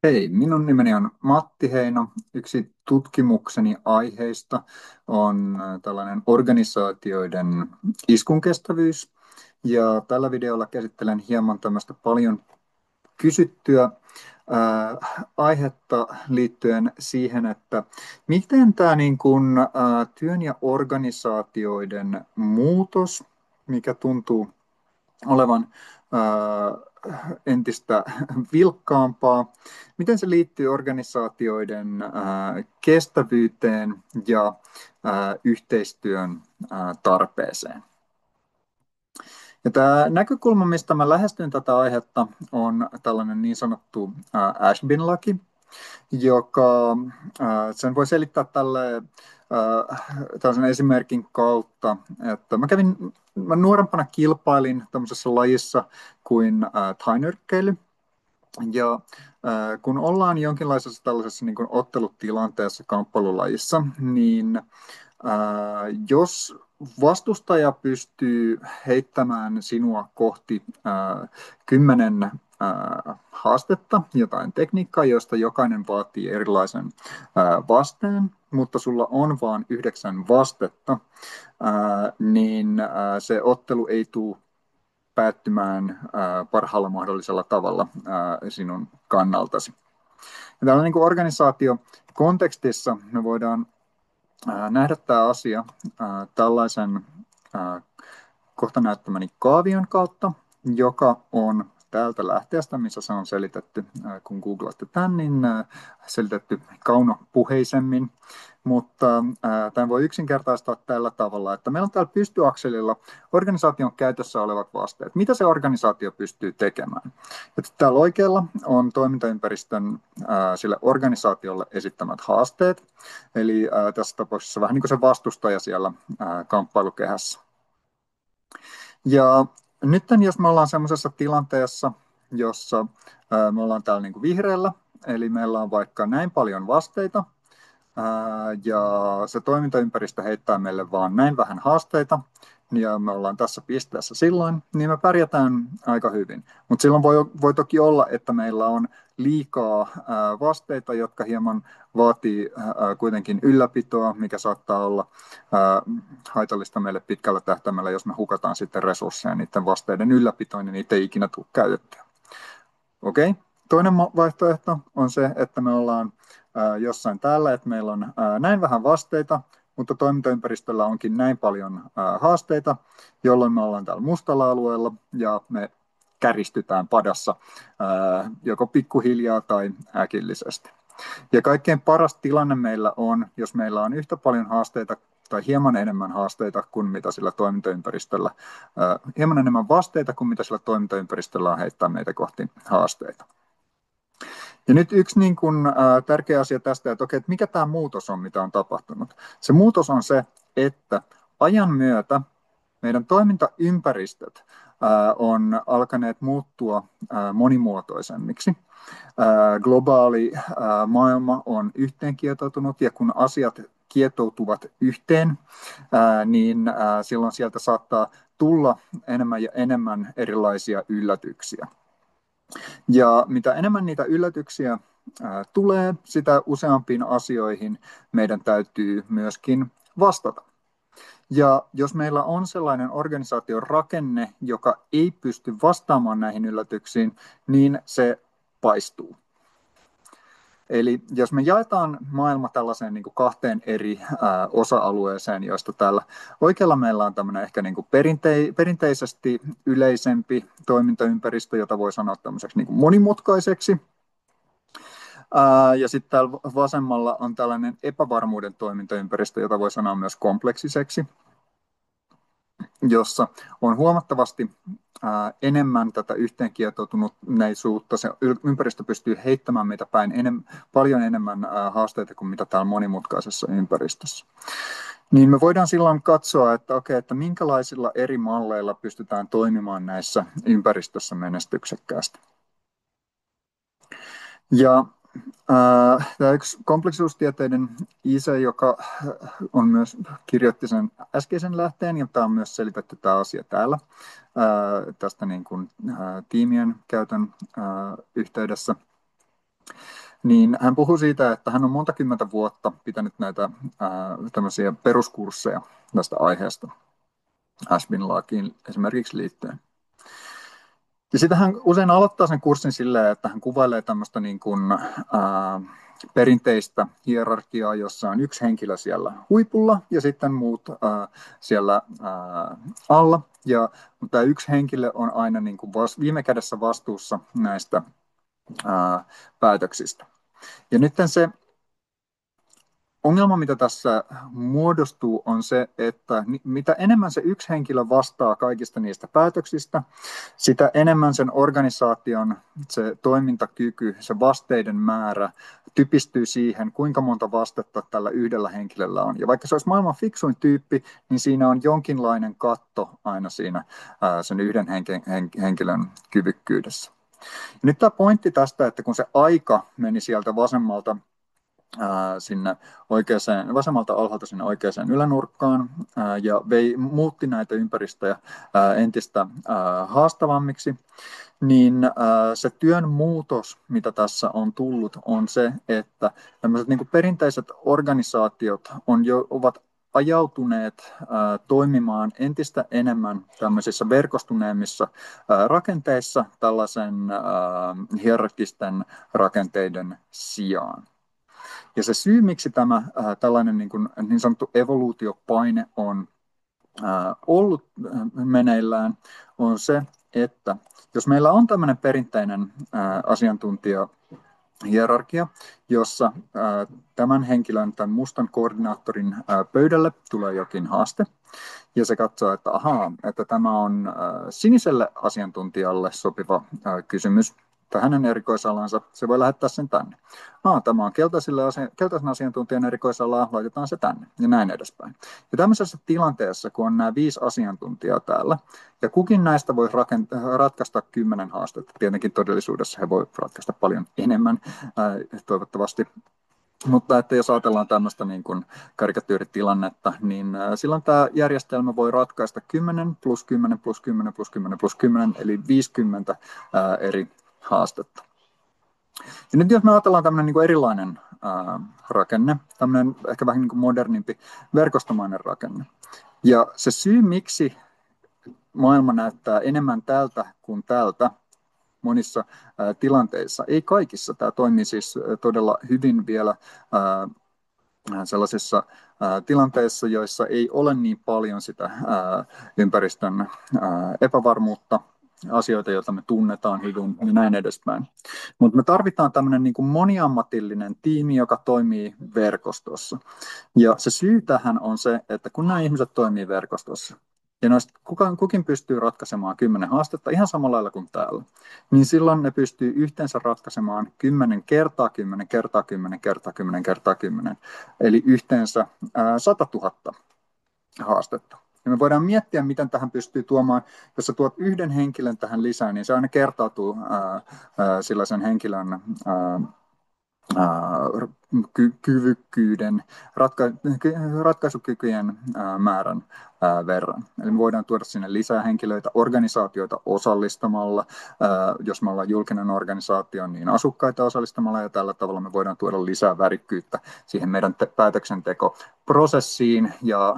Hei, minun nimeni on Matti Heino. Yksi tutkimukseni aiheista on tällainen organisaatioiden iskunkestävyys. Ja tällä videolla käsittelen hieman tämmöistä paljon kysyttyä aihetta liittyen siihen, että miten tämä niin kuin, työn ja organisaatioiden muutos, mikä tuntuu olevan entistä vilkkaampaa. Miten se liittyy organisaatioiden kestävyyteen ja yhteistyön tarpeeseen? Ja tämä näkökulma, mistä mä lähestyn tätä aihetta, on tällainen niin sanottu Ashbin-laki, joka sen voi selittää tällaisen esimerkin kautta, että mä nuorempana kilpailin tämmöisessä lajissa kuin tainyrkkeily. Ja kun ollaan jonkinlaisessa tällaisessa niin kuin ottelutilanteessa kamppailulajissa, niin jos vastustaja pystyy heittämään sinua kohti 10 haastetta, jotain tekniikkaa, josta jokainen vaatii erilaisen vasteen, mutta sulla on vain 9 vastetta, niin se ottelu ei tule päättymään parhaalla mahdollisella tavalla sinun kannaltasi. Ja täällä niin kuin organisaatiokontekstissa me voidaan nähdä tämä asia tällaisen kohta näyttämäni kaavion kautta, joka on täältä lähteestä, missä se on selitetty, kun googlatte tämän, niin selitetty kaunopuheisemmin. Mutta tämän voi yksinkertaistaa tällä tavalla, että meillä on täällä pystyakselilla organisaation käytössä olevat vasteet. Mitä se organisaatio pystyy tekemään? Että täällä oikealla on toimintaympäristön sille organisaatiolle esittämät haasteet, eli tässä tapauksessa vähän niin kuin se vastustaja siellä kamppailukehässä. Ja nyt jos me ollaan semmoisessa tilanteessa, jossa me ollaan täällä niin kuin vihreällä, eli meillä on vaikka näin paljon vasteita, ja se toimintaympäristö heittää meille vaan näin vähän haasteita, ja me ollaan tässä pisteessä silloin, niin me pärjätään aika hyvin. Mutta silloin voi toki olla, että meillä on liikaa vasteita, jotka hieman vaatii kuitenkin ylläpitoa, mikä saattaa olla haitallista meille pitkällä tähtäimellä, jos me hukataan sitten resursseja niiden vasteiden ylläpitoon, niin niitä ei ikinä tule käytettyä. Okei. Toinen vaihtoehto on se, että me ollaan jossain täällä, että meillä on näin vähän vasteita, mutta toimintaympäristöllä onkin näin paljon haasteita, jolloin me ollaan täällä mustalla alueella ja me käristytään padassa joko pikkuhiljaa tai äkillisesti. Ja kaikkein paras tilanne meillä on, jos meillä on yhtä paljon haasteita tai hieman enemmän haasteita kuin mitä sillä toimintaympäristöllä, hieman enemmän vasteita kuin mitä sillä toimintaympäristöllä on heittää meitä kohti haasteita. Ja nyt yksi niin kuin, tärkeä asia tästä, että mikä tämä muutos on, mitä on tapahtunut. Se muutos on se, että ajan myötä meidän toimintaympäristöt on alkaneet muuttua monimuotoisemmiksi. Globaali maailma on yhteenkietoutunut, ja kun asiat kietoutuvat yhteen, niin silloin sieltä saattaa tulla enemmän ja enemmän erilaisia yllätyksiä. Ja mitä enemmän niitä yllätyksiä tulee, sitä useampiin asioihin meidän täytyy myöskin vastata. Ja jos meillä on sellainen organisaation rakenne, joka ei pysty vastaamaan näihin yllätyksiin, niin se paistuu. Eli jos me jaetaan maailma tällaiseen niin kuin 2 eri osa-alueeseen, joista täällä oikealla meillä on tämmöinen ehkä niin kuin perinteisesti yleisempi toimintaympäristö, jota voi sanoa tämmöiseksi niin kuin monimutkaiseksi. Ja sitten täällä vasemmalla on tällainen epävarmuuden toimintaympäristö, jota voi sanoa myös kompleksiseksi, jossa on huomattavasti enemmän tätä yhteenkietoutuneisuutta. Se ympäristö pystyy heittämään meitä päin paljon enemmän haasteita kuin mitä täällä monimutkaisessa ympäristössä. Niin me voidaan silloin katsoa, että minkälaisilla eri malleilla pystytään toimimaan näissä ympäristössä menestyksekkäästi. Ja tämä yksi kompleksisuustieteiden isä, joka on myös kirjoitti sen äskeisen lähteen, ja tämä on myös selitetty tämä asia täällä tästä niin kuin, tiimien käytön yhteydessä. niin hän puhui siitä, että hän on monta kymmentä vuotta pitänyt näitä tämmöisiä peruskursseja tästä aiheesta Ashbin Lakiin esimerkiksi liittyen. Ja sitten hän usein aloittaa sen kurssin silleen, että hän kuvailee tämmöistä niin kuin, perinteistä hierarkiaa, jossa on yksi henkilö siellä huipulla ja sitten muut siellä alla. Ja tämä yksi henkilö on aina niin kuin viime kädessä vastuussa näistä päätöksistä. Ja nyt se ongelma, mitä tässä muodostuu, on se, että mitä enemmän se yksi henkilö vastaa kaikista niistä päätöksistä, sitä enemmän sen organisaation se toimintakyky, se vasteiden määrä typistyy siihen, kuinka monta vastetta tällä yhdellä henkilöllä on. Ja vaikka se olisi maailman fiksuin tyyppi, niin siinä on jonkinlainen katto aina siinä sen yhden henkilön kyvykkyydessä. Ja nyt tämä pointti tästä, että kun se aika meni sieltä vasemmalta sinne vasemmalta alhaalta sinne oikeaan ylänurkkaan ja muutti näitä ympäristöjä entistä haastavammiksi, niin se työn muutos, mitä tässä on tullut, on se, että tämmöiset niin kuin perinteiset organisaatiot ovat ajautuneet toimimaan entistä enemmän tämmöisissä verkostuneemmissa rakenteissa tällaisen hierarkisten rakenteiden sijaan. Ja se syy, miksi tämä tällainen niin sanottu evoluutiopaine on ollut meneillään, on se, että jos meillä on tämmöinen perinteinen asiantuntijahierarkia, jossa tämän henkilön, tämän mustan koordinaattorin pöydälle tulee jokin haaste, ja se katsoo, että ahaa, että tämä on siniselle asiantuntijalle sopiva kysymys, tai hänen erikoisalansa, se voi lähettää sen tänne. Tämä on keltaisen asiantuntijan erikoisalaa, laitetaan se tänne, ja näin edespäin. Ja tämmöisessä tilanteessa, kun on nämä 5 asiantuntijaa täällä, ja kukin näistä voi ratkaista 10 haastetta, tietenkin todellisuudessa he voivat ratkaista paljon enemmän, toivottavasti. Mutta että jos ajatellaan tämmöistä niin kuin karikatyyritilannetta, niin silloin tämä järjestelmä voi ratkaista 10 plus 10 plus 10 plus 10 plus 10, eli 50 eri haastetta. Ja nyt jos me ajatellaan tämmöinen niin kuin erilainen rakenne, tämmöinen ehkä vähän niin kuin modernimpi verkostomainen rakenne. Ja se syy, miksi maailma näyttää enemmän tältä kuin tältä monissa tilanteissa, ei kaikissa. Tämä toimii siis todella hyvin vielä sellaisissa tilanteissa, joissa ei ole niin paljon sitä ympäristön epävarmuutta, asioita, joita me tunnetaan hyvin ja näin edespäin. Mutta me tarvitaan tämmöinen niin kuin moniammatillinen tiimi, joka toimii verkostossa. Ja se syy tähän on se, että kun nämä ihmiset toimii verkostossa, ja noista kukin pystyy ratkaisemaan 10 haastetta ihan samalla lailla kuin täällä, niin silloin ne pystyy yhteensä ratkaisemaan 10 kertaa 10 kertaa 10 kertaa 10 kertaa 10, eli yhteensä 100 000 haastetta. Ja me voidaan miettiä, miten tähän pystyy tuomaan, jos sä tuot yhden henkilön tähän lisään, niin se aina kertautuu sellaisen henkilön kyvykkyyden, ratkaisukykyjen määrän verran. Eli me voidaan tuoda sinne lisää henkilöitä, organisaatioita osallistamalla. Jos me ollaan julkinen organisaatio, niin asukkaita osallistamalla, ja tällä tavalla me voidaan tuoda lisää värikkyyttä siihen meidän päätöksentekoprosessiin ja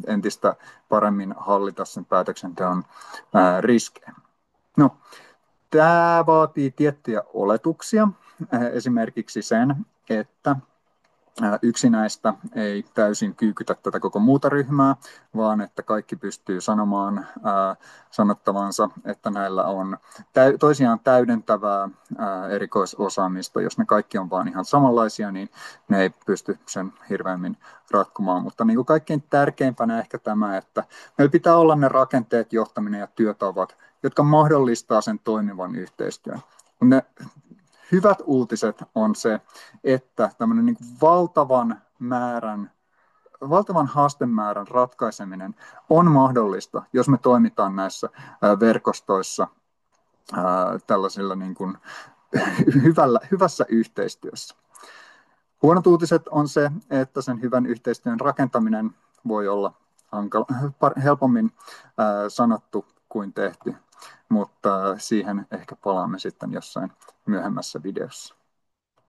entistä paremmin hallita sen päätöksenteon riskejä. No, tämä vaatii tiettyjä oletuksia, esimerkiksi sen, että yksi näistä ei täysin kyykytä tätä koko muuta ryhmää, vaan että kaikki pystyy sanomaan sanottavansa, että näillä on toisiaan täydentävää erikoisosaamista. Jos ne kaikki on vaan ihan samanlaisia, niin ne ei pysty sen hirveämmin ratkomaan. Mutta niin kuin kaikkein tärkeimpänä ehkä tämä, että meillä pitää olla ne rakenteet, johtaminen ja työtavat, jotka mahdollistaa sen toimivan yhteistyön. Ne hyvät uutiset on se, että tämmöinen niin kuin valtavan haastemäärän ratkaiseminen on mahdollista, jos me toimitaan näissä verkostoissa tällaisilla niin kuin hyvässä yhteistyössä. Huonot uutiset on se, että sen hyvän yhteistyön rakentaminen voi olla helpommin sanottu kuin tehty, mutta siihen ehkä palaamme sitten jossain myöhemmässä videossa.